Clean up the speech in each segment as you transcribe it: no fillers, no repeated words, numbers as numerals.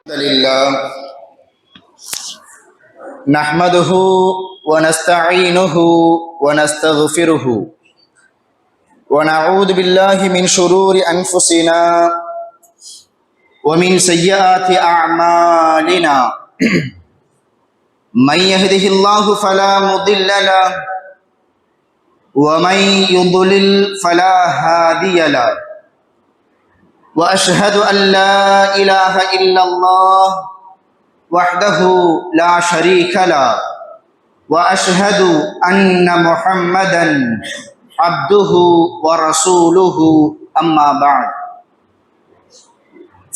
لله نحمده ونستعينه ونستغفره ونعوذ بالله من شرور أنفسنا ومن سيئات أعمالنا من يهده الله فلا مضل له ومن يضلل فلا هادي له وأشهد أن لا إله إلا الله وحده لا شريك له وأشهد أن محمدا عبده ورسوله أما بعد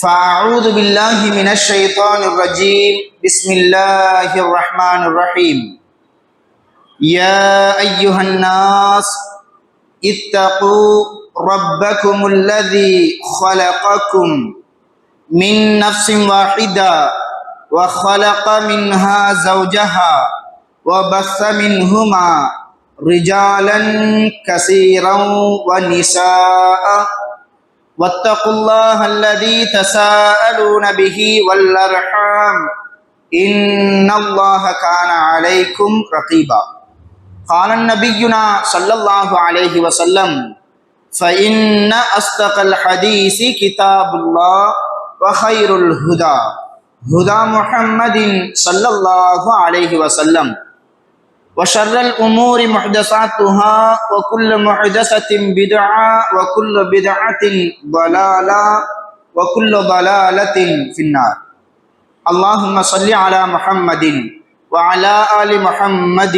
فأعوذ بالله من الشيطان الرجيم بسم الله الرحمن الرحيم يا أيها الناس اتقوا ربكم الذي خلقكم من نفس واحدة وخلق منها زوجها وبث منهما رجالا كثيرا ونساء واتقوا الله الذي تساءلون به والأرحام إن الله كان عليكم رقيبا قال نبينا صلى الله عليه وسلم فإن أصدق الحديث كتاب الله وخير الهدى هدى محمد صلى الله عليه وسلم وشر الأمور محدثاتها وكل محدثة بدعة وكل بدعة ضلالة وكل ضلالة في النار اللهم صل على محمد وعلى آل محمد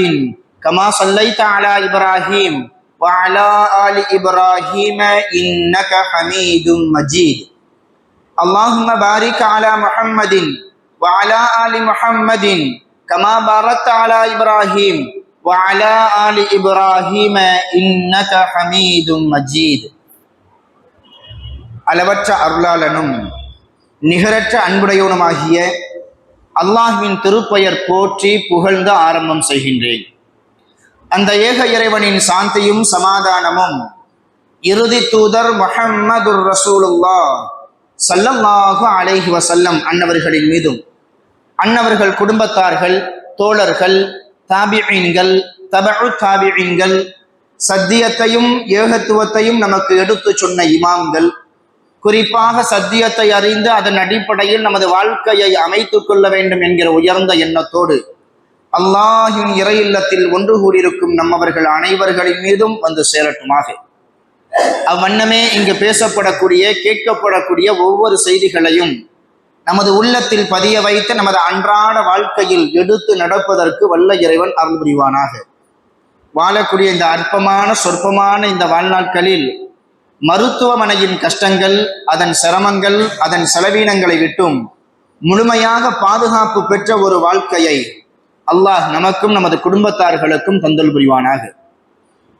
كما صليت على إبراهيم وعلى آل إبراهيم إنك حميد مجيد اللهم بارك على محمد وعلى آل محمد كما باركت على إبراهيم وعلى آل إبراهيم إنك حميد مجيد அளவற்ற அருளாளனும் நிகரற்ற அன்புடையவனுமாகிய அல்லாஹ்வின் திருப்பெயர் போற்றி புகழ்ந்து ஆரம்பம் செய்கின்றேன். அந்த ஏக இறைவனின் சாந்தியும் சமாதானமும் இறுதி தூதர் முஹம்மதுர் ரசூலுல்லாஹ் ஸல்லல்லாஹு அலைஹி வஸல்லம் அன்னவர்களின் மீதும் அன்னவர்கள் குடும்பத்தார்கள், தோழர்கள், தாபிஈன்கள், தபஉ தாபிஈன்கள், சத்தியத்தையும் ஏகத்துவத்தையும் நமக்கு எடுத்து சொன்ன இமாம்கள், குறிப்பாக சத்தியத்தை அறிந்து அதன் அடிப்படையில் நமது வாழ்க்கையை அமைத்துக் கொள்ள வேண்டும் என்கிற உயர்ந்த எண்ணத்தோடு அல்லாஹின் இறை இல்லத்தில் ஒன்று கூடியிருக்கும் நம்மவர்கள் அனைவர்களின் மீதும் வந்து சேரட்டுமாக. அவ்வண்ணமே இங்கு பேசப்படக்கூடிய கேட்கப்படக்கூடிய ஒவ்வொரு செய்திகளையும் நமது உள்ளத்தில் பதிய வைத்து நமது அன்றாட வாழ்க்கையில் எடுத்து நடப்பதற்கு வல்ல இறைவன் அருள் புரிவானாக. வாழக்கூடிய இந்த அற்பமான சொற்பமான இந்த வாழ்நாட்களில் மருத்துவமனையின் கஷ்டங்கள், அதன் சிரமங்கள், அதன் செலவீனங்களை விட்டும் முழுமையாக பாதுகாப்பு பெற்ற ஒரு வாழ்க்கையை அல்லாஹ் நமக்கும் நமது குடும்பத்தார்களுக்கும் தந்தல் புரிவானாக.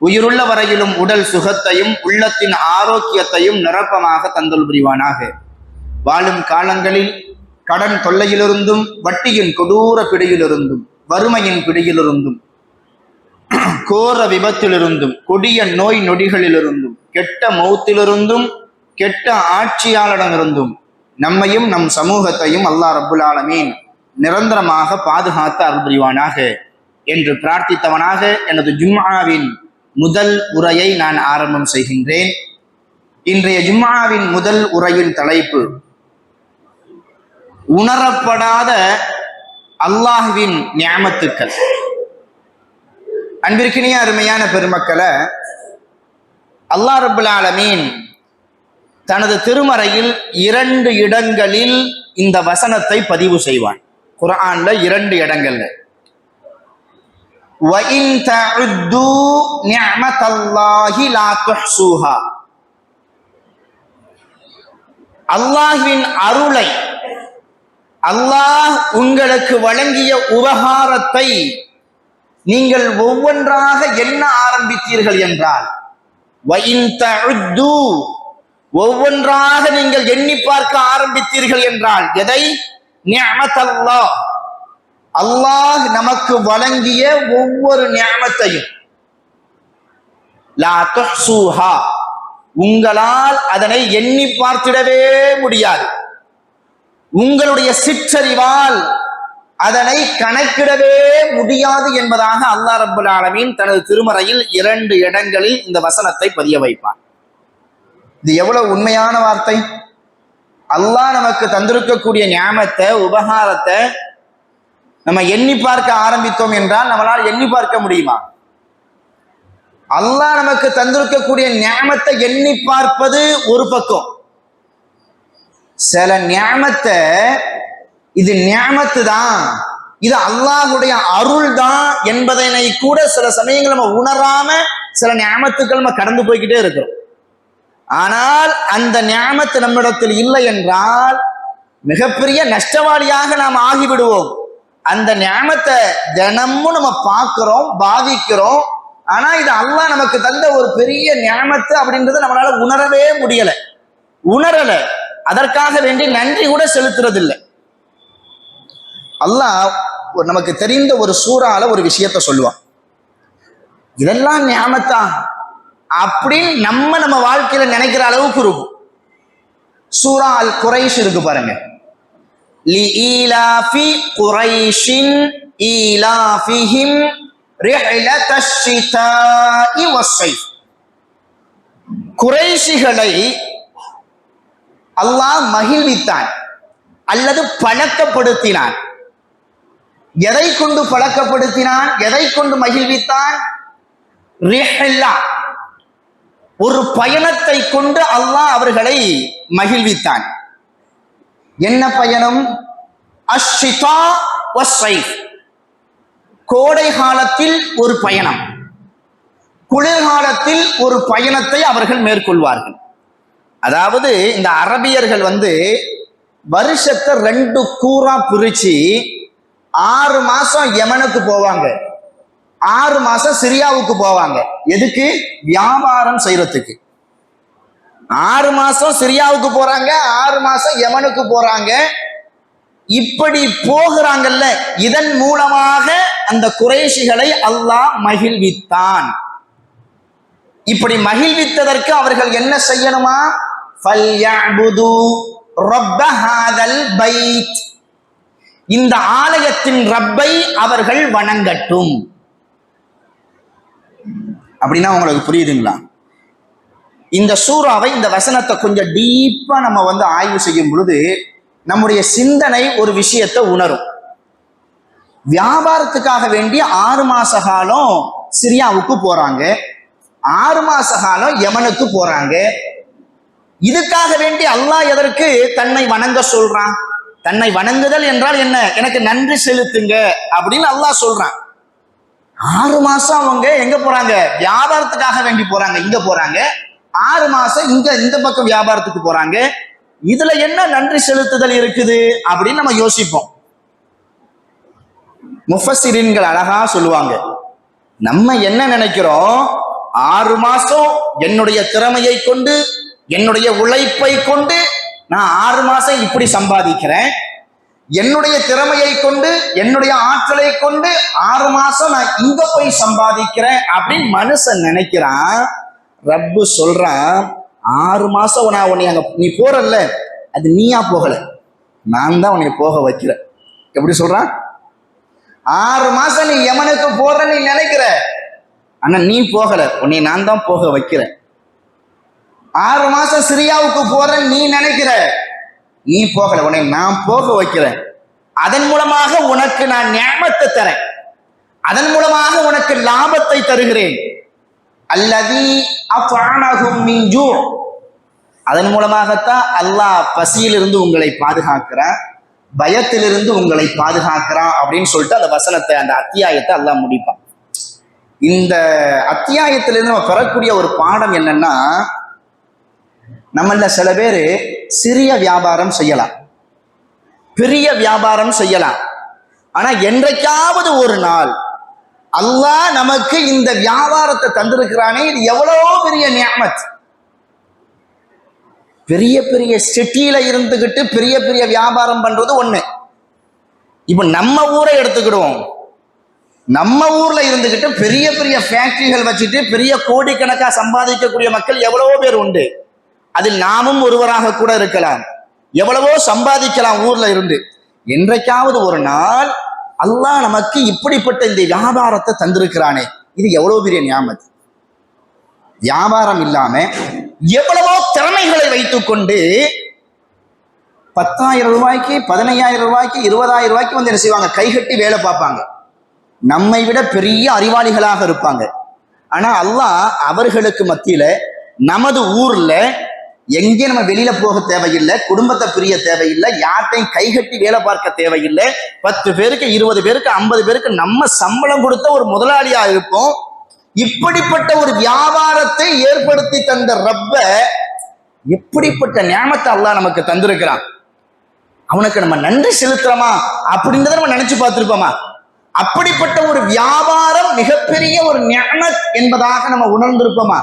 உயிருள்ள வரையிலும் உடல் சுகத்தையும் உள்ளத்தின் ஆரோக்கியத்தையும் நிரப்பமாக தந்தல் புரிவானாக. வாழும் காலங்களில் கடன் தொல்லையிலிருந்தும், வட்டியின் கொடூர பிடியிலிருந்தும், வறுமையின் பிடியிலிருந்தும், கோர விபத்திலிருந்தும், கொடிய நோய் நொடிகளிலிருந்தும், கெட்ட மௌத்திலிருந்தும், கெட்ட ஆட்சியாளரிடமிருந்தும் நம்மையும் நம் சமூகத்தையும் அல்லாஹ் ரப்புல் ஆலமீன் நிரந்தரமாக பாதுகாத்து அருள் புரிவானாக என்று பிரார்த்தித்தவனாக எனது ஜும்ஆவின் முதல் உரையை நான் ஆரம்பம் செய்கின்றேன். இன்றைய ஜும்ஆவின் முதல் உரையின் தலைப்பு உணரப்படாத அல்லாஹ்வின் நிஅமத்துக்கள். அன்பிற்கினிய அருமையான பெருமக்களை, அல்லாஹ் ரப்புல் ஆலமீன் தனது திருமறையில் 2 இடங்களில் இந்த வசனத்தை பதிவு செய்வான். குர்ஆன்ல 2 இடங்கள்ல وَإِن تَعُدُّوا نِعْمَةَ اللَّهِ لَا تُحْصُوهَا. அல்லாஹ்வின் அருளை, அல்லாஹ் உங்களுக்கு வழங்கிய உபகாரத்தை நீங்கள் ஒவ்வொன்றாக எண்ண ஆரம்பித்தீர்கள் என்றால், وَإِن تَعُدُّوا ஒவ்வொன்றாக நீங்கள் எண்ணி பார்க்க ஆரம்பித்தீர்கள் என்றால், எதை? நிஅமத்தல்லாஹ், அல்லாஹ் நமக்கு வழங்கிய ஒவ்வொரு நிஅமத்தையும், லா துஹ்ஸூஹா உங்களால் அதனை எண்ணி பார்த்திடவே முடியாது. உங்களுடைய சிற்றறிவால் அதனை கணக்கிடவே முடியாது என்பதாக அல்லாஹ் ரப்பல் ஆலமீன் தனது திருமறையில் 2 இடங்களில் இந்த வசனத்தை பதிய வைப்பார். இது எவ்வளவு உண்மையான வார்த்தை! அல்லாஹ் நமக்கு தந்திருக்கக்கூடிய ஞாமத்தை, உபகாரத்தை நம்ம எண்ணி பார்க்க ஆரம்பித்தோம் என்றால் நம்மளால் எண்ணி பார்க்க முடியுமா? அல்லாஹ் நமக்கு தந்திருக்கக்கூடிய ஞாமத்தை எண்ணி பார்ப்பது ஒரு பக்கம். சில ஞாமத்தை இது ஞாமத்து தான், இது அல்லாஹ்வுடைய அருள் தான் என்பதனை கூட சில சமயங்கள் நம்ம உணராம சில ஞாமத்துக்கள் நம்ம கடந்து போய்கிட்டே இருக்கிறோம். ஆனால் அந்த ஞாமத்து நம்மிடத்தில் இல்லை என்றால் மிகப்பெரிய நஷ்டவாளியாக நாம் ஆகிவிடுவோம். அந்த ஞாமத்தை தினமும் நம்ம பார்க்கிறோம், பாதிக்கிறோம். ஆனா இது அல்லாஹ் நமக்கு தந்த ஒரு பெரிய ஞாமத்து அப்படின்றத நம்மளால உணரவே உணரல. அதற்காக வேண்டி நன்றி கூட செலுத்துறதில்லை. அல்லாஹ் நமக்கு தெரிந்த ஒரு சூறால ஒரு விஷயத்த சொல்லுவான், இதெல்லாம் ஞாமத்தா அப்படின்னு நம்ம வாழ்க்கையில நினைக்கிற அளவுக்கு இருக்கும். சூரா அல் குரைஷ் இருக்கு பாருங்க. லீலாஃபி குரைஷின் ஈலாஃபிஹிம் ரிஹ்லத்தஷ் ஷிதாஇ வஸ்ஸைஃப். குரைஷிகளை அல்லாஹ் மகிழ்வித்தான் அல்லது பழக்கப்படுத்தினான். எதை கொண்டு பழக்கப்படுத்தினான், எதை கொண்டு மகிழ்வித்தான்? ரிஹ்லா, ஒரு பயணத்தை கொண்டு அல்லாஹ் அவர்களை மகிழ்வித்தான். என்ன பயணம்? அஷ்ஷிதா வஸ்ஸைஃப், கோடை காலத்தில் ஒரு பயணம், குளிர்காலத்தில் ஒரு பயணத்தை அவர்கள் மேற்கொள்வார்கள். அதாவது இந்த அரபியர்கள் வருஷத்தை 2 கூறா பிரிச்சு 6 மாசம் யமனுக்கு போவாங்க, 6 மாசம் சிரியாவுக்கு போவாங்க. எதுக்கு? வியாபாரம் செய்யறதுக்கு. 6 மாசம் சிரியாவுக்கு போறாங்க, 6 மாசம் யமனுக்கு போறாங்க. இப்படி போகிறாங்கல்ல, இதன் மூலமாக அந்த குறைஷிகளை அல்லாஹ் மகிழ்வித்தான். இப்படி மகிழ்வித்ததற்கு அவர்கள் என்ன செய்யணுமா? ஃபல்யஅ்புது ரப்ப ஹாதல் பைத், இந்த ஆலயத்தின் ரப்பை அவர்கள் வணங்கட்டும். அப்படின்னா உங்களுக்கு புரியுதுங்களா? இந்த சூறாவை, இந்த வசனத்தை கொஞ்சம் டீப்பா நம்ம ஆய்வு செய்யும் பொழுது நம்முடைய சிந்தனை ஒரு விஷயத்தை உணரும். வியாபாரத்துக்காக வேண்டி 6 மாச காலம் சிரியாவுக்கு போறாங்க, 6 மாச காலம் யமனுக்கு போறாங்க. இதுக்காக வேண்டி அல்லாஹ் எதற்கு தன்னை வணங்க சொல்றான்? தன்னை வணங்குதல் என்றால் என்ன? எனக்கு நன்றி செலுத்துங்க அப்படின்னு அல்லாஹ் சொல்றான். 6 மாசம் அவங்க எங்க போறாங்க? வியாபாரத்துக்காக வேண்டி போறாங்க, இங்க போறாங்க. 6 மாசம் இந்த பக்கம் வியாபாரத்துக்கு போறாங்க. இதுல என்ன நன்றி செலுத்துதல் இருக்குது அப்படின்னு நம்ம யோசிப்போம். முஃபஸ்ஸிரீன்கள் அழகா சொல்லுவாங்க, நம்ம என்ன நினைக்கிறோம்? 6 மாசம் என்னுடைய திறமையை கொண்டு, என்னுடைய உழைப்பை கொண்டு நான் 6 மாசம் இப்படி சம்பாதிக்கிறேன், என்னுடைய திறமையை கொண்டு, என்னுடைய ஆற்றலை கொண்டு 6 மாசம் நான் இங்க போய் சம்பாதிக்கிறேன் அப்படின்னு மனுஷன் நினைக்கிறான். ரப்பு சொல்றான், 6 மாசம் நான் உன்னை அங்க நீ போறல்ல, அது நீயா போகல, நான் தான் உன்னை போக வைக்கிறேன். எப்படி சொல்றான்? 6 மாசம் நீ யமனுக்கு போற நீ நினைக்கிற, ஆனா நீ போகல, உன்னை நான் தான் போக வைக்கிறேன். 6 மாசம் சிரியாவுக்கு போற நீ நினைக்கிற, நீ போகல, உன்னை நான் போக வைக்கிறேன். அதன் மூலமாக உனக்கு நான் நிஅமத்தை தரேன், அதன் மூலமாக உனக்கு லாபத்தை தருகிறேன். அல்லதி அஃஅனஹும் மின் ஜூ, அதன் மூலமாகத்தான் அல்லாஹ் பசியிலிருந்து உங்களை பாதுகாக்கிறான், பயத்திலிருந்து உங்களை பாதுகாக்கிறான் அப்படின்னு சொல்லிட்டு அந்த வசனத்தை, அந்த அத்தியாயத்தை அல்லாஹ் முடிப்பான். இந்த அத்தியாயத்திலிருந்து நம்ம பெறக்கூடிய ஒரு பாடம் என்னன்னா, நம்மள சில பேர் சிறிய வியாபாரம் செய்யலாம், பெரிய வியாபாரம் செய்யலாம். ஆனா என்றைக்காவது ஒரு நாள் அல்லாஹ் நமக்கு இந்த வியாபாரத்தை தந்திருக்கிறானே, இது எவ்வளவு பெரிய நிஅமத். பெரிய பெரிய சிட்டியில இருந்துகிட்டு பெரிய பெரிய வியாபாரம் பண்றது ஒண்ணு. இப்ப நம்ம ஊரை எடுத்துக்கிடுவோம், நம்ம ஊர்ல இருந்துகிட்டு பெரிய பெரிய ஃபேக்டரிகள் வச்சுட்டு பெரிய கோடிக்கணக்கா சம்பாதிக்கக்கூடிய மக்கள் எவ்வளவோ பேர் உண்டு. அதில் நாமும் ஒருவராக கூட இருக்கலாம். எவ்வளவோ சம்பாதிக்கலாம் ஊர்ல இருந்து. என்றைக்காவது ஒரு நாள் அல்லாஹ் நமக்கு இப்படிப்பட்ட இந்த வியாபாரத்தை தந்திருக்கிறானே, இது எவ்வளவு பெரிய நியாமத். வியாபாரம் இல்லாம எவ்வளவோ திறமைகளை வைத்துக் கொண்டு 10,000 ரூபாய்க்கு 15,000 ரூபாய்க்கு 20,000 ரூபாய்க்கு வந்து என்ன செய்வாங்க, கைகட்டி வேலை பார்ப்பாங்க. நம்மை விட பெரிய அறிவாளிகளாக இருப்பாங்க. ஆனா அல்லாஹ் அவர்களுக்கு மத்தியில நமது ஊர்ல எங்கே நம்ம வெளியில போக தேவையில்லை, குடும்பத்தை பிரிய தேவையில்லை, யார்ட்டையும் கைகட்டி வேலை பார்க்க தேவையில்லை. 10 பேருக்கு 20 பேருக்கு 50 பேருக்கு நம்ம சம்பளம் கொடுத்த ஒரு முதலாளியா இருப்போம். இப்படிப்பட்ட ஒரு வியாபாரத்தை ஏற்படுத்தி தந்த ரப்ப எப்படிப்பட்ட நியாமத்தை அல்லாஹ் நமக்கு தந்திருக்கிறான். அவனுக்கு நம்ம நன்றி செலுத்துறோமா அப்படின்றத நம்ம நினைச்சு பார்த்திருப்போமா? அப்படிப்பட்ட ஒரு வியாபாரம் மிகப்பெரிய ஒரு நியாமத் என்பதாக நம்ம உணர்ந்திருப்போமா?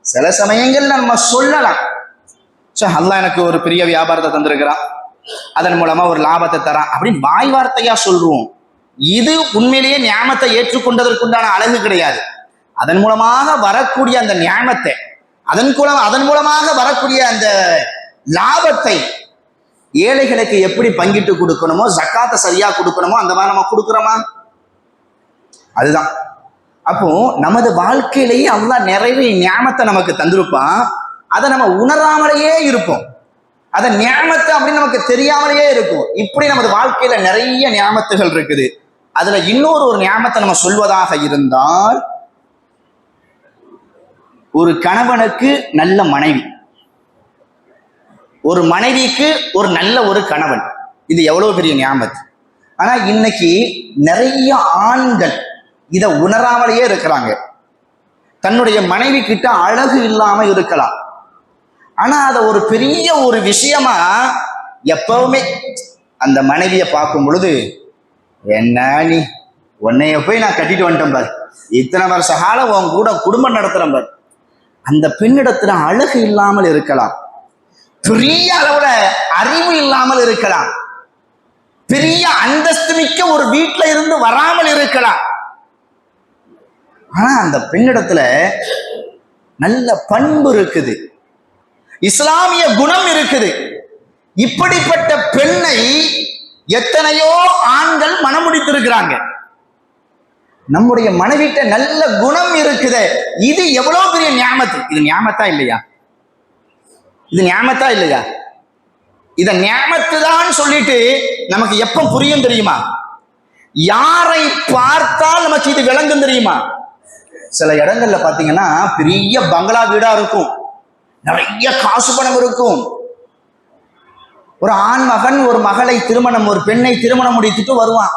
சில சமயங்கள்ல நம்ம சொல்லலாம், அல்லாஹ் எனக்கு ஒரு பெரிய வியாபாரத்தை தந்திருக்கிறான், அதன் மூலமா ஒரு லாபத்தை தரான் அப்படின்னு வாய் வார்த்தையா சொல்றோம். இது உண்மையிலேயே நியாமத்தை ஏற்றுக்கொண்டதற்குண்டான அழகு கிடையாது. அதன் மூலமாக வரக்கூடிய அந்த நியாமத்தை, அதன் மூலமாக வரக்கூடிய அந்த லாபத்தை ஏழைகளுக்கு எப்படி பங்கிட்டு கொடுக்கணுமோ, ஜக்காத்தை சரியா கொடுக்கணுமோ அந்த மாதிரி நம்ம கொடுக்குறோமா? அதுதான். அப்போ நமது வாழ்க்கையிலேயே அல்லாஹ் நிறைய நியாமத்தை நமக்கு தந்திருப்பான். அதை நம்ம உணராமலேயே இருப்போம். அதை நியாமத்தை அப்படின்னு நமக்கு தெரியாமலேயே இருக்கும். இப்படி நமது வாழ்க்கையில நிறைய நியாமத்துகள் இருக்குது. அதுல இன்னொரு நியாமத்தை நம்ம சொல்வதாக இருந்தால், ஒரு கணவனுக்கு நல்ல மனைவி, ஒரு மனைவிக்கு ஒரு நல்ல ஒரு கணவன், இது எவ்வளவு பெரிய நியாமத். ஆனா இன்னைக்கு நிறைய ஆண்கள் இதை உணராமலேயே இருக்கிறாங்க. தன்னுடைய மனைவி கிட்ட அழகு இல்லாம இருக்கலாம், ஆனா அதை ஒரு பெரிய ஒரு விஷயமா எப்பவுமே அந்த மனைவியை பார்க்கும் பொழுது, என்ன நீ உன்னைய போய் நான் கட்டிட்டு வந்துட்டேன் பாரு, இத்தனை வருஷ காலம் உன் கூட குடும்பம் நடத்துறேன் பாரு. அந்த பெண்ணிடத்துல அழகு இல்லாமல் இருக்கலாம், பெரிய அளவுல அறிவு இல்லாமல் இருக்கலாம், பெரிய அந்தஸ்து மிக்க ஒரு வீட்டுல இருந்து வராமல் இருக்கலாம். ஆனா அந்த பெண்ணிடத்துல நல்ல பண்பு இருக்குது, இஸ்லாமிய குணம் இருக்குது. இப்படிப்பட்ட பெண்ணை எத்தனையோ ஆண்கள் மனமுடித்திருக்கிறாங்க. நம்முடைய மனைவிட்ட நல்ல குணம் இருக்குது, இது எவ்வளவு பெரிய நியாமத்து. இது நியாமத்தா இல்லையா? இது நியாமத்தா இல்லையா? இத நியாமத்து தான் சொல்லிட்டு நமக்கு எப்ப புரியும் தெரியுமா? யாரை பார்த்தால் நமக்கு இது விளங்கும் தெரியுமா? சில இடங்கள்ல பாத்தீங்கன்னா பெரிய பங்களா வீடா இருக்கும், நிறைய காசு பணம் இருக்கும். ஒரு ஆண் மகன் ஒரு மகளை திருமணம், ஒரு பெண்ணை திருமணம் முடித்துட்டு வருவான்.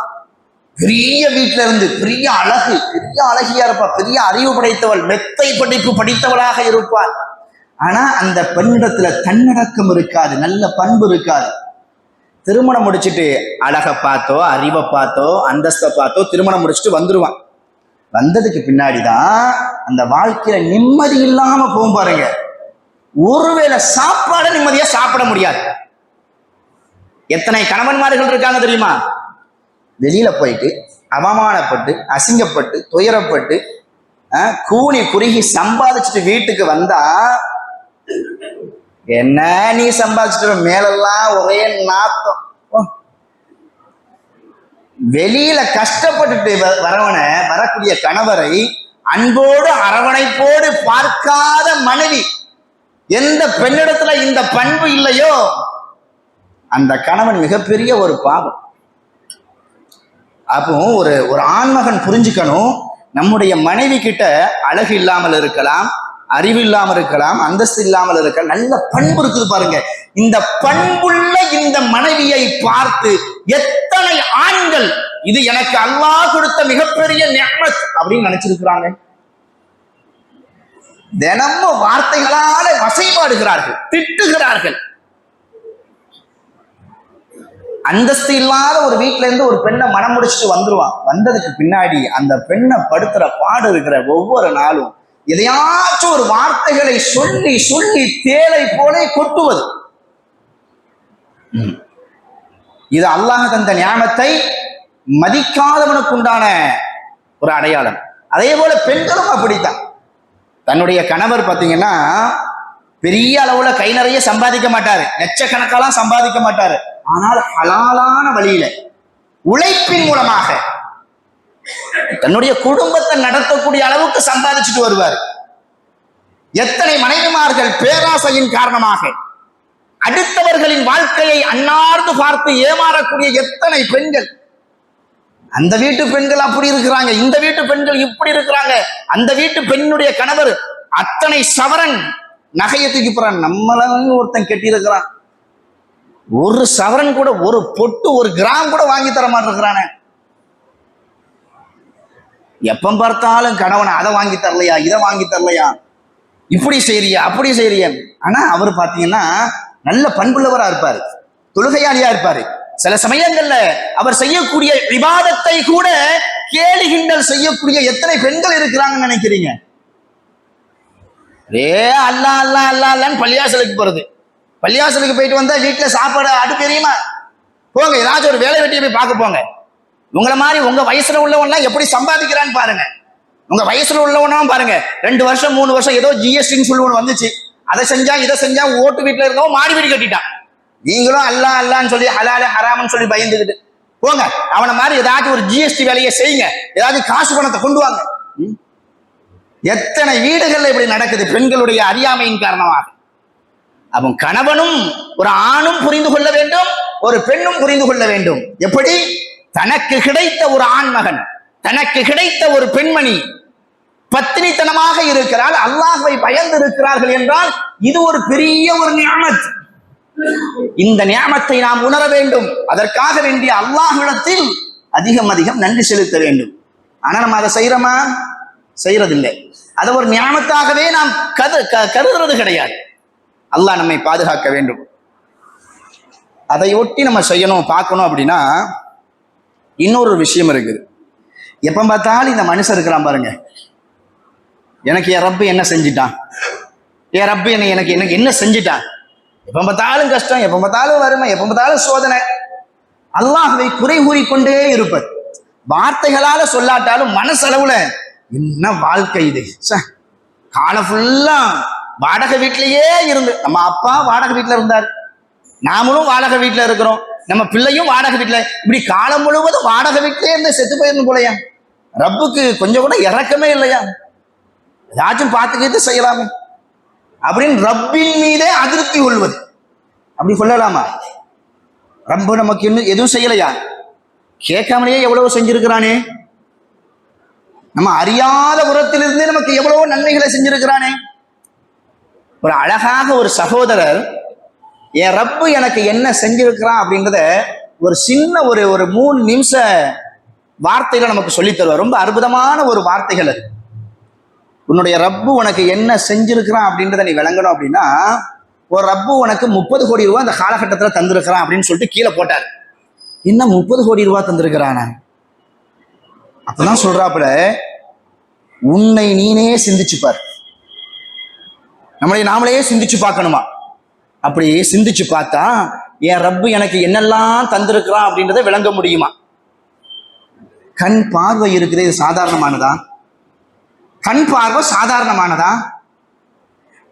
பெரிய வீட்டுல இருந்து, பெரிய அழகு, பெரிய அழகியா இருப்பா, பெரிய அறிவு படைத்தவள், மெத்தை படிப்பு படித்தவளாக இருப்பாள். ஆனா அந்த பெண்ணிடத்துல தன்னடக்கம் இருக்காது, நல்ல பண்பு இருக்காது. திருமணம் முடிச்சுட்டு அழகை பார்த்தோ, அறிவை பார்த்தோ, அந்தஸ்தை பார்த்தோ திருமணம் முடிச்சுட்டு வந்துருவான். வந்ததுக்கு பின்னாடிதான் அந்த வாழ்க்கையில நிம்மதி இல்லாம போகும் பாருங்க. ஒருவேளை சாப்பாடு நிம்மதியா சாப்பிட முடியாது. எத்தனை கணவன்மார்கள் இருக்காங்க தெரியுமா? வெளியில போயிட்டு அவமானப்பட்டு, அசிங்கப்பட்டு, துயரப்பட்டு, கூனி குறுகி சம்பாதிச்சுட்டு வீட்டுக்கு வந்தா, என்ன நீ சம்பாதிச்சுட்டு மேலெல்லாம் ஒரே நாத்தம். வெளியில கஷ்டப்பட்டுட்டு வரக்கூடிய கணவரை அன்போடு அரவணைப்போடு பார்க்காத மனைவி, எந்த பெண்ணிடத்துல இந்த பண்பு இல்லையோ அந்த கணவன் மிகப்பெரிய ஒரு பாவம். அப்போ ஒரு ஆண்மகன் புரிஞ்சுக்கணும், நம்முடைய மனைவி கிட்ட அழகு இல்லாமல் இருக்கலாம், அறிவு இல்லாமல் இருக்கலாம், அந்தஸ்து இல்லாமல் இருக்கலாம், நல்ல பண்பு இருக்குது பாருங்க. இந்த பண்புள்ள இந்த மனைவியை பார்த்து எத்தனை ஆண்கள் இது எனக்கு அல்லாஹ் கொடுத்த மிகப்பெரிய நிஅமத் அப்படின்னு நினைச்சிருக்கிறாங்க. தினமும் வார்த்தைகளால வசைபாடுகிறார்கள், திட்டுகிறார்கள். அந்தஸ்து இல்லாத ஒரு வீட்டுல இருந்து ஒரு பெண்ணை மனம் முடிச்சுட்டு வந்துருவான். வந்ததுக்கு பின்னாடி அந்த பெண்ணை படுத்துற பாடு இருக்கிற ஒவ்வொரு நாளும் எதையாச்சும் ஒரு வார்த்தைகளை சொல்லி சொல்லி தேலை போல கொட்டுவது. இது அல்லாஹ் தந்த நியாமத்தை மதிக்காதவனுக்கு உண்டான ஒரு அடையாளம். அதே போல பெண்களும் அப்படித்தான். தன்னுடைய கணவர் பார்த்தீங்கன்னா பெரிய அளவுல கை நிறைய சம்பாதிக்க மாட்டாரு, லட்சக்கணக்காலாம் சம்பாதிக்க மாட்டாரு. ஆனால் ஹலாலான வழியில உழைப்பின் மூலமாக தன்னுடைய குடும்பத்தை நடத்தக்கூடிய அளவுக்கு சம்பாதிச்சுட்டு வருவார். எத்தனை மனைவிமார்கள் பேராசையின் காரணமாக அடுத்தவர்களின் வாழ்க்கையை அன்னார்ந்து பார்த்து ஏமாறக்கூடிய எத்தனை பெண்கள். அந்த வீட்டு பெண்கள் அப்படி இருக்கிறாங்க, இந்த வீட்டு பெண்கள் இப்படி இருக்கிறாங்க. அந்த வீட்டு பெண்ணுடைய கணவர் அத்தனை சவரன் நகையை தூக்கி போறான், நம்மளும் ஒருத்தன் கெட்டி இருக்கிறான், ஒரு சவரன் கூட, ஒரு பொட்டு, ஒரு கிராம் கூட வாங்கி தர மாட்டிருக்கிறானே. எப்ப பார்த்தாலும் கணவனை அதை வாங்கி தரலையா, இதை வாங்கி தரலையா, இப்படி செய்யறியா, அப்படி செய்யறிய. ஆனா அவர் பாத்தீங்கன்னா நல்ல பண்புள்ளவரா இருப்பாரு, தொழுகையாளியா இருப்பாரு. சில சமயங்கள்ல அவர் செய்யக்கூடிய விவாதத்தை கூட கேலி கிண்டல் செய்யக்கூடிய எத்தனை பெண்கள் இருக்கிறாங்கன்னு நினைக்கிறீங்க? அல்லா அல்லா அல்லா அல்லான்னு பள்ளியாசலுக்கு போறது, பள்ளியாசலுக்கு போயிட்டு வந்தா வீட்டுல சாப்பாடு அடுப்பு எரியுமா? போங்க, ஏதாச்சும் ஒரு வேலை வெட்டியை போய் பார்க்க போங்க. உங்களை மாதிரி உங்க வயசுல உள்ளவன்லாம் எப்படி சம்பாதிக்கிறான்னு பாருங்க. உங்க வயசுல உள்ளவனும் பாருங்க, 2 வருஷம் 3 வருஷம் ஏதோ ஜிஎஸ்டின்னு சொல்லி ஒன்று வந்துச்சு, அதை செஞ்சா இதை செஞ்சா ஓட்டு வீட்டுல இருக்கவும் மாடி வீடு கட்டிட்டான். நீங்களும் அல்லா அல்லான்னு சொல்லி ஹலால ஹராமன்னு சொல்லி பயந்துக்கிட்டு போங்க. அவனை மாதிரி ஏதாச்சும் ஒரு ஜிஎஸ்டி வேலையை செய்யுங்க, ஏதாவது காசு பணத்தை கொண்டு வாங்க. எத்தனை வீடுகள்ல இப்படி நடக்குது பெண்களுடைய அறியாமையின் காரணமாக. அவன் கணவனும் ஒரு ஆணும் புரிந்து கொள்ள வேண்டும், ஒரு பெண்ணும் புரிந்து கொள்ள வேண்டும். எப்படி? தனக்கு கிடைத்த ஒரு ஆண்மகன், தனக்கு கிடைத்த ஒரு பெண்மணி பத்தினித்தனமாக இருக்கிறாள், அல்லாஹ்வை பயந்து இருக்கிறார்கள் என்றால் இது ஒரு பெரிய ஒரு நியாமத். இந்த நியாமத்தை நாம் உணர வேண்டும். அதற்காக வேண்டிய அல்லாஹ்விடத்தில் அதிகம் அதிகம் நன்றி செலுத்த வேண்டும். ஆனா நம்ம அதை செய்யறோமா? செய்யறதில்லை. அதை ஒரு நியாமத்தாகவே நாம் கருதுறது கிடையாது. அல்லாஹ் நம்மை பாதுகாக்க வேண்டும். அதை ஒட்டி நம்ம செய்யணும், பார்க்கணும். அப்படின்னா இன்னொரு விஷயம் இருக்குது. எப்ப பார்த்தாலும் இந்த மனுஷன் இருக்கிறான் பாருங்க, எனக்கு என் ரப்பு என்ன செஞ்சிட்டான், என் ரப்பு எனக்கு என்ன செஞ்சிட்டான், எப்ப பார்த்தாலும் கஷ்டம், எப்ப பார்த்தாலும் வறுமை, எப்ப பார்த்தாலும் சோதனை. அல்லாஹ்வை குறை கூறிக்கொண்டே இருப்பது. வார்த்தைகளால சொல்லாட்டாலும் மனசளவுல என்ன வாழ்க்கை இது, காலம் ஃபுல்லா வாடகை வீட்டிலேயே இருந்து, நம்ம அப்பா வாடகை வீட்டுல இருந்தார், நாமளும் வாடகை வீட்டுல இருக்கிறோம், நம்ம பிள்ளையும் வாடகை வீட்டுல, இப்படி காலம் முழுவதும் வாடகை வீட்டிலே இருந்து செத்து போயிருந்து போலையா? ரப்புக்கு கொஞ்சம் கூட இறக்கமே இல்லையா? ஏதாச்சும் பார்த்துக்கிட்டு செய்யலாமே அப்படின்னு ரப்பின் மீதே அதிருப்தி கொள்வது, அப்படி சொல்லலாமா? ரப்பு நமக்கு இன்னும் எதுவும் செய்யலையா? கேட்காமலேயே எவ்வளவு செஞ்சிருக்கிறானே, நம்ம அறியாத புறத்திலிருந்தே நமக்கு எவ்வளவோ நன்மைகளை செஞ்சிருக்கிறானே. ஒரு அழகாக ஒரு சகோதரர் என் ரப்பு எனக்கு என்ன செஞ்சிருக்கிறான் அப்படின்றத ஒரு சின்ன ஒரு 3 நிமிஷ வார்த்தையில நமக்கு சொல்லி தருவார். ரொம்ப அற்புதமான ஒரு வார்த்தைகள் அது. உன்னுடைய ரப்பு உனக்கு என்ன செஞ்சிருக்கிறான் அப்படின்றத நீ விளங்கணும் அப்படின்னா, ஒரு ரப்பு உனக்கு 30 கோடி ரூபாய் அந்த காலகட்டத்தில் தந்திருக்கிறான் அப்படின்னு சொல்லிட்டு கீழே போட்டார். என்ன 30 கோடி ரூபாய் தந்திருக்கிறானா? அப்பதான் சொல்றாப்புல, உன்னை நீனே சிந்திச்சுப்பார். நம்மளை நாமளே சிந்திச்சு பார்க்கணுமா? அப்படி சிந்திச்சு பார்த்தா என் ரப்பு எனக்கு என்னெல்லாம் தந்திருக்கிறான் அப்படின்றத விளங்க முடியுமா? கண் பார்வை இருக்குது, இது சாதாரணமானதா? கண் பார்வை சாதாரணமானதா?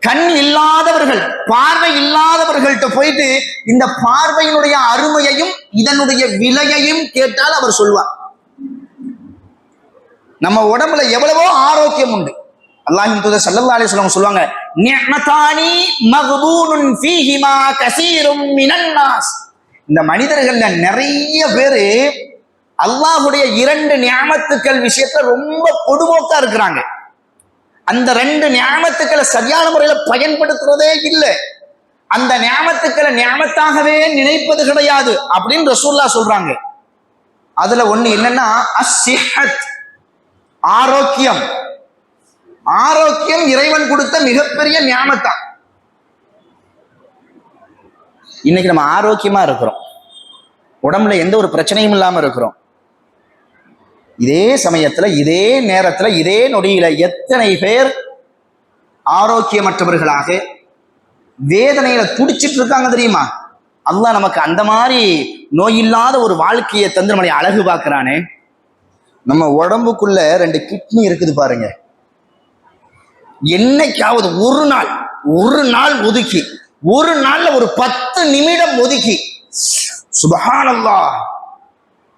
கண் இல்லாதவர்கள், பார்வை இல்லாதவர்கள்ட்ட போயிட்டு இந்த பார்வையினுடைய அருமையையும் இதனுடைய விலையையும் கேட்டால் அவர் சொல்வார். நம்ம உடம்புல எவ்வளவோ ஆரோக்கியம் உண்டு. அல்லாஹ்வின் தூதர் ஸல்லல்லாஹு அலைஹி வஸல்லம் சொல்லுவாங்க, நிஅமதானி மக்பூனுன் ஃபீஹிமா கஸீரும் மினன் நாஸ். இந்த மனிதர்கள்ல நிறைய பேரு அல்லாஹ்வுடைய 2 நியாமத்துக்கள் விஷயத்துல ரொம்ப பொதுமோக்கா இருக்கிறாங்க. அந்த 2 நியாமத்துக்களை சரியான முறையில பயன்படுத்துறதே இல்லை. அந்த நியாமத்துக்களை நியாமத்தாகவே நினைப்பது கிடையாது அப்படின்னு ரசூலுல்லாஹ் சொல்றாங்க. அதுல ஒண்ணு என்னன்னா அஸ்ஸிஹத், ஆரோக்கியம். ஆரோக்கியம் இறைவன் கொடுத்த மிகப்பெரிய நியாமத்தான். இன்னைக்கு நம்ம ஆரோக்கியமா இருக்கிறோம், உடம்புல எந்த ஒரு பிரச்சனையும் இல்லாம இருக்கிறோம். இதே சமயத்துல, இதே நேரத்துல, இதே நொடியில எத்தனை பேர் ஆரோக்கியமற்றவர்களாக வேதனையில துடிச்சிட்டு இருக்காங்க தெரியுமா? அல்லாஹ் நமக்கு அந்த மாதிரி நோய் இல்லாத ஒரு வாழ்க்கையை தந்து நம்மளை அழகு பார்க்கிறானே. நம்ம உடம்புக்குள்ள 2 கிட்னி இருக்குது பாருங்க. என்னைக்காவது ஒரு நாள் ஒதுக்கி, ஒரு நாள்ல ஒரு 10 நிமிடம் ஒதுக்கி, சுப்ஹானல்லாஹ்,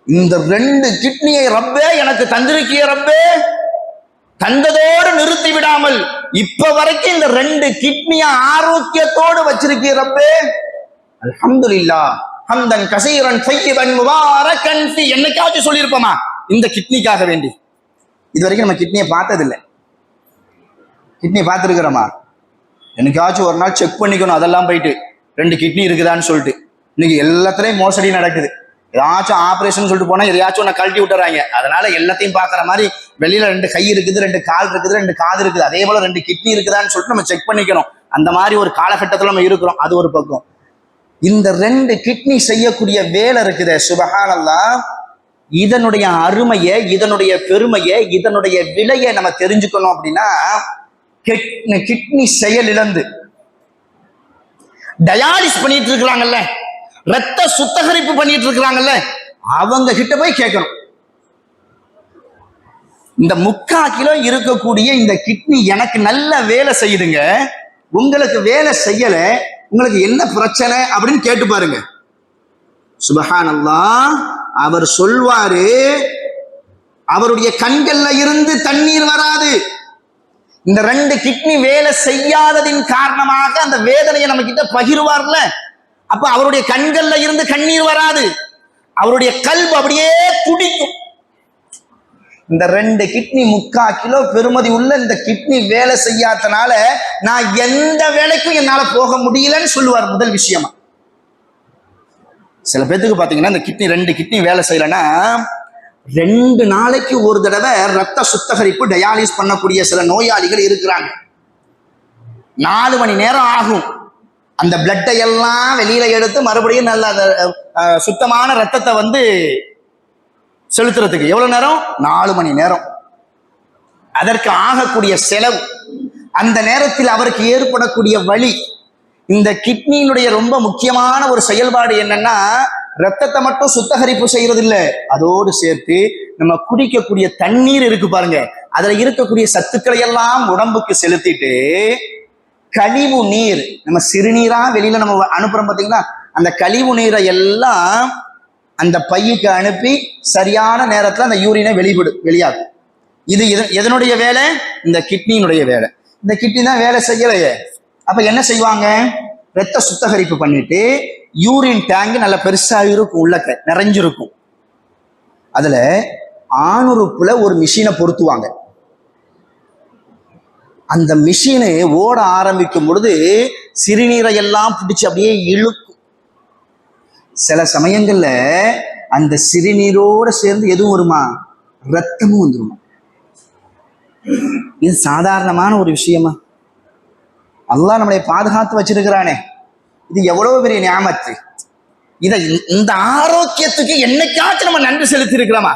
இந்த 2 கிட்னியை ரப்பே எனக்கு தந்திருக்கிய ரப்பே, தந்ததோடு நிறுத்தி விடாமல் இப்ப வரைக்கும் இந்த 2 கிட்னிய ஆரோக்கியத்தோடு வச்சிருக்கிய ரப்பே, அல்ஹம்துலில்லாஹ் ஹம்தன் கஸீரன் தய்யிபன் முபாரக்கன் ஃபீ. என்னைக்காச்சும் சொல்லியிருப்போமா இந்த கிட்னிக்காக வேண்டி? இது வரைக்கும் நம்ம கிட்னியை பார்த்ததில்லை. கிட்னி பார்த்துருக்கிறோமா? என்னைக்காச்சும் ஒரு நாள் செக் பண்ணிக்கணும். அதெல்லாம் போயிட்டு 2 கிட்னி இருக்குதான்னு சொல்லிட்டு. இன்னைக்கு எல்லாத்துலயும் மோசடி நடக்குது. ஏதாச்சும் ஆபரேஷன் சொல்லிட்டு போனா எதையாச்சும் ஒன்று கழட்டி விட்டுறாங்க. அதனால எல்லாத்தையும் பார்க்குற மாதிரி வெளியில 2 கை இருக்குது, 2 கால் இருக்குது, 2 காது இருக்குது, அதே போல 2 கிட்னி இருக்குதான்னு சொல்லிட்டு நம்ம செக் பண்ணிக்கணும். அந்த மாதிரி ஒரு காலகட்டத்தில் நம்ம இருக்கிறோம். அது ஒரு பக்கம். இந்த 2 கிட்னி செய்யக்கூடிய வேலை இருக்குதே, சுப்ஹானல்லாஹ், இதனுடைய அருமையை, இதனுடைய பெருமையை, இதனுடைய விலையை நம்ம தெரிஞ்சுக்கணும். அப்படின்னா கிட்னி செயல் இழந்து டயாலிஸ் பண்ணிட்டு இருக்கிறாங்கல்ல, ரத்த சுத்தகரிப்பு பண்ணிட்டு இருக்கிறாங்கல்ல, அவங்க கிட்ட போய் கேட்கணும். இந்த 3/4 கிலோ இருக்கக்கூடிய இந்த கிட்னி எனக்கு நல்ல வேலை செய்யுதுங்க, உங்களுக்கு வேலை செய்யல, உங்களுக்கு என்ன பிரச்சனை அப்படின்னு கேட்டு பாருங்க. சுப்ஹானல்லாஹ், அவர் சொல்வாரு, அவருடைய கண்கள்ல இருந்து தண்ணீர் வராது. இந்த 2 கிட்னி வேலை செய்யாததின் காரணமாக அந்த வேதனையை நம்ம கிட்ட பகிர்வார்ல, அப்ப அவருடைய கண்கள்ல இருந்து கண்ணீர் வராது, அவருடைய கல்பு அப்படியே துடிக்கும். இந்த 2 கிட்னி 3/4 கிலோ பெருமதி உள்ள இந்த கிட்னி வேலை செய்யாதனால நான் எந்த வேலைக்கும் என்னால போக முடியலன்னு சொல்லுவார் முதல் விஷயமா. சில பேத்துக்கு பாத்தீங்கன்னா இந்த கிட்னி 2 கிட்னி வேலை செய்யலன்னா 2 நாளைக்கு ஒரு தடவை ரத்த சுத்தகரிப்பு டயாலிஸ் பண்ணக்கூடிய சில நோயாளிகள் இருக்கிறாங்க. 4 மணி நேரம் ஆகும் அந்த பிளட்டை எல்லாம் வெளியில எடுத்து மறுபடியும் நல்ல சுத்தமான ரத்தத்தை செலுத்துறதுக்கு. எவ்வளவு நேரம்? 4 மணி நேரம். அதற்கு ஆகக்கூடிய செலவு, அந்த நேரத்தில் அவருக்கு ஏற்படக்கூடிய வலி. இந்த கிட்னியினுடைய ரொம்ப முக்கியமான ஒரு செயல்பாடு என்னன்னா, ரத்தத்தை மட்டும் சுத்தகரிப்பு செய்யறது இல்லை, அதோடு சேர்த்து நம்ம குடிக்கக்கூடிய தண்ணீர் இருக்கு பாருங்க, அதுல இருக்கக்கூடிய சத்துக்களை எல்லாம் உடம்புக்கு செலுத்திட்டு கழிவு நீர், நம்ம சிறுநீரா வெளியில நம்ம அனுப்புறோம் பாத்தீங்களா, அந்த கழிவு நீரை எல்லாம் அந்த பையுக்கு அனுப்பி சரியான நேரத்துல அந்த யூரினை வெளியாகும். இது எதனுடைய வேலை? இந்த கிட்னியினுடைய வேலை. இந்த கிட்னி தான் வேலை செய்யலையே. அப்ப என்ன செய்வாங்க? ரத்த சுத்தகரிப்பு பண்ணிட்டு யூரின் டேங்க் நல்ல பெருசா இருக்கும், உள்ள நிறைஞ்சிருக்கும். அதுல ஆணுறுப்புல ஒரு மிஷினை பொருத்துவாங்க. அந்த மிஷினு ஓட ஆரம்பிக்கும் பொழுது சிறுநீரை எல்லாம் பிடிச்சு அப்படியே இழுக்கும். சில சமயங்கள்ல அந்த சிறுநீரோட சேர்ந்து எதுவும் வருமா? ரத்தமும் வந்துருமா. இது சாதாரணமான ஒரு விஷயமா? அல்லாஹ் நம்மளை பாதுகாத்து வச்சிருக்கிறானே, இது எவ்வளவு பெரிய நியாமத்து. இந்த ஆரோக்கியத்துக்கு என்னைக்காச்சும் நம்ம நன்றி செலுத்தி இருக்கிறோமா?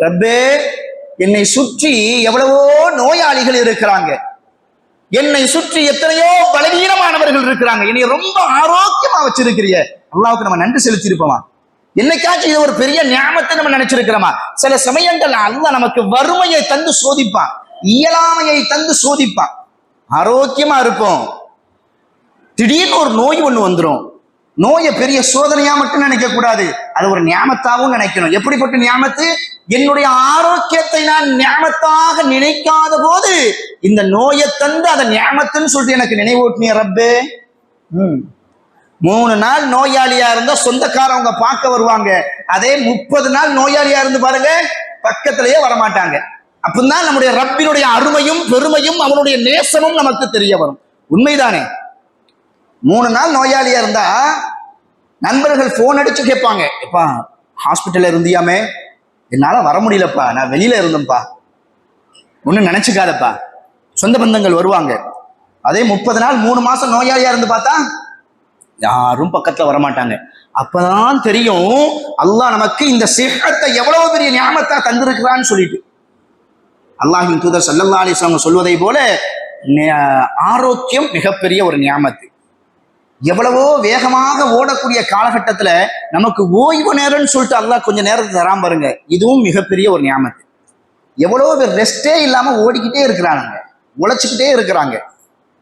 ரப்பே, என்னை சுற்றி எவ்வளவோ நோயாளிகள் இருக்கிறாங்க, என்னை சுற்றி எத்தனையோ பலவீனமானவர்கள் இருக்கிறாங்க, என்னை ரொம்ப ஆரோக்கியமா வச்சிருக்கிறிய, அல்லாஹ்வுக்கு நம்ம நன்றி செலுத்தி இருப்போமா? என்னைக்காச்சும் இது ஒரு பெரிய நியாமத்தை நம்ம நினைச்சிருக்கிறோமா? சில சமயங்கள் அல்லாஹ் நமக்கு வறுமையை தந்து சோதிப்பான், இயலாமையை தந்து சோதிப்பான். ஆரோக்கியமா இருப்போம், திடீர்னு ஒரு நோய் ஒண்ணு வந்துடும். நோயை பெரிய சோதனையா மட்டும் நினைக்க கூடாது, அது ஒரு நியாமத்தாவும் நினைக்கணும். எப்படிப்பட்ட நியாமத்து? என்னுடைய ஆரோக்கியத்தை நான் நியாமத்தாக நினைக்காத போது இந்த நோயை தந்து அதை நியாமத்துன்னு சொல்லிட்டு எனக்கு நினைவூட்டினிய ரப்பே. 3 நாள் நோயாளியா இருந்தா சொந்தக்காரவங்க பார்க்க வருவாங்க, அதே 30 நாள் நோயாளியா இருந்து பாருங்க, பக்கத்திலேயே வரமாட்டாங்க. அப்பதான் நம்முடைய ரப்பினுடைய அருமையும் பெருமையும் அவனுடைய நேசமும் நமக்கு தெரிய வரும். உண்மைதானே? 3 நாள் நோயாளியா இருந்தா நண்பர்கள் போன் அடிச்சு கேட்பாங்க, எப்பா ஹாஸ்பிட்டல்ல இருந்தியாமே, என்னால வர முடியலப்பா, நான் வெளியில இருந்தேன்ப்பா, ஒன்னும் நினைச்சுக்காதப்பா. சொந்த பந்தங்கள் வருவாங்க. அதே 30 நாள் 3 மாசம் நோயாளியா இருந்து பார்த்தா யாரும் பக்கத்துல வரமாட்டாங்க. அப்பதான் தெரியும் அல்லாஹ் நமக்கு இந்த சிஹத்தை எவ்வளவு பெரிய நியாமத்தா தந்திருக்கிறான்னு சொல்லிட்டு. அல்லாஹ்வின் தூதர் ஸல்லல்லாஹு அலைஹி வஸல்லம் சொல்வதை போல ஆரோக்கியம் மிகப்பெரிய ஒரு நியாமத்து. எவ்வளவோ வேகமாக ஓடக்கூடிய காலகட்டத்துல நமக்கு ஓய்வு நேரம்னு சொல்லிட்டு அல்லாஹ் கொஞ்சம் நேரத்தை தராம பாருங்க, இதுவும் மிகப்பெரிய ஒரு நியாமத்து. எவ்வளவோ பேர் ரெஸ்டே இல்லாம ஓடிக்கிட்டே இருக்கிறாங்க. உழைச்சிக்கிட்டே இருக்கிறாங்க.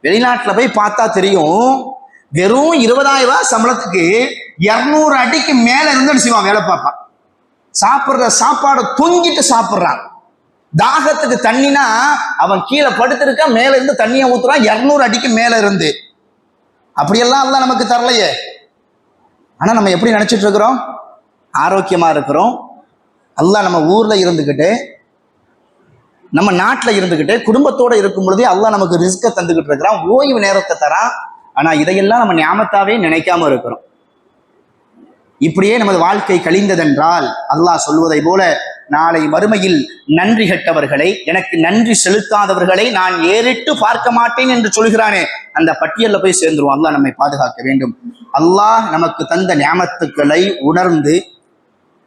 வெளிநாட்டுல போய் பார்த்தா தெரியும், வெறும் 20,000 ரூபாய் சம்பளத்துக்கு 200 அடிக்கு மேல இருந்து செய்வான் வேலை பார்ப்பான். சாப்பிடுற சாப்பாடை தூங்கிட்டு சாப்பிடுறான். தாகத்துக்கு தண்ணினா அவன் கீழே படுத்திருக்கா, மேல இருந்து தண்ணியை ஊத்துறான் 200 அடிக்கு மேல இருந்து. அப்படியெல்லாம் அல்லாஹ் நமக்கு தரலையே. ஆனா நம்ம எப்படி நினைச்சிட்டு இருக்கிறோம்? ஆரோக்கியமா இருக்கிறோம். அல்லாஹ் நம்ம ஊர்ல இருந்துகிட்டு, நம்ம நாட்டில் இருந்துகிட்டு, குடும்பத்தோட இருக்கும் பொழுதே அல்லாஹ் நமக்கு ரிஸ்கை தந்துகிட்டு இருக்கிறான், ஓய்வு நேரத்தை தரான். ஆனா இதையெல்லாம் நம்ம ஞாபகத்தாவே நினைக்காம இருக்கிறோம். இப்படியே நமது வாழ்க்கை கழிந்ததென்றால் அல்லாஹ் சொல்வதை போல நாளை மறுமையில் நன்றி கெட்டவர்களை, எனக்கு நன்றி செலுத்தாதவர்களை நான் ஏறிட்டு பார்க்க மாட்டேன் என்று சொல்கிறானே, அந்த பட்டியலில் போய் சேர்ந்துருவோம். அல்லாஹ் நம்மை பாதுகாக்க வேண்டும். அல்லாஹ் நமக்கு தந்த ஞாபகத்துக்களை உணர்ந்து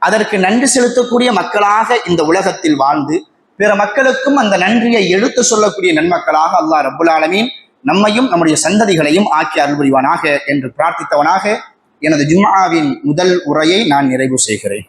அதற்கு நன்றி செலுத்தக்கூடிய மக்களாக இந்த உலகத்தில் வாழ்ந்து பிற மக்களுக்கும் அந்த நன்றியை எடுத்து சொல்லக்கூடிய நன்மக்களாக அல்லாஹ் ரப்புல் ஆலமீன் நம்மையும் நம்முடைய சந்ததிகளையும் ஆக்கி அருள் புரிவானாக என்று பிரார்த்தித்தவனாக எனது ஜும்ஆவின் முதல் உரையை நான் நிறைவு செய்கிறேன்.